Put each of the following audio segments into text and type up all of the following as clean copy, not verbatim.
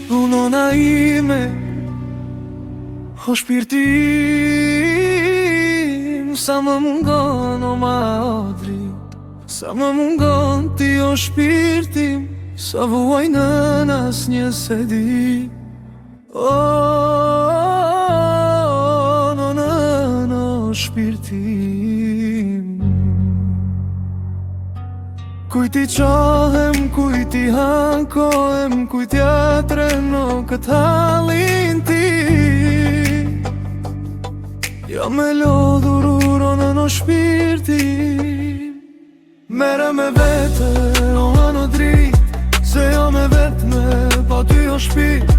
Unona ime o shpirtim, sa më mungon o madri, sa më mungon ti o shpirtim, sa vuaj nën asnjë se di. O nonën o shpirtim, kujt i qohem, kujt i hankohem, kujt ja treno këtë halin ti. Jo me lodhur uronën o shpirtim, mere me vete o anë drit, se jo me vetme, po ty o shpirt,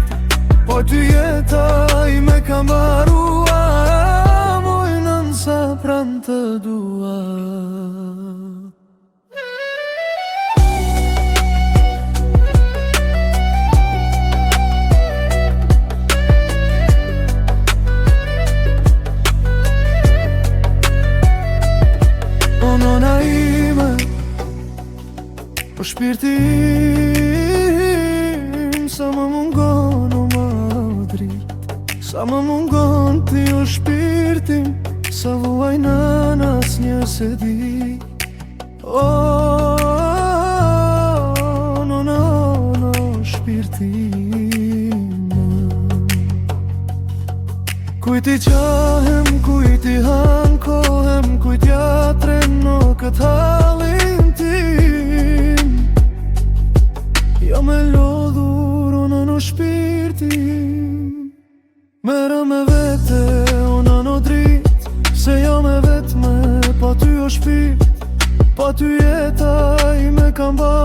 po ty jeta i me kam barua, mujnën sa pran të dua. Nona ime po shpirtim, sa më mungon o madri, sa më mungon ti o shpirtim, sa vuaj nën asnjë se di. O nona o shpirtim, kujt i qahem, kujt i hankohem, kujt ja treno këtë halin tim. Jo me lodhur unën o shpirtim, mere me vete unën o drit, se jo me vetme, po ty o shpirt, po ty jeta i me kam ba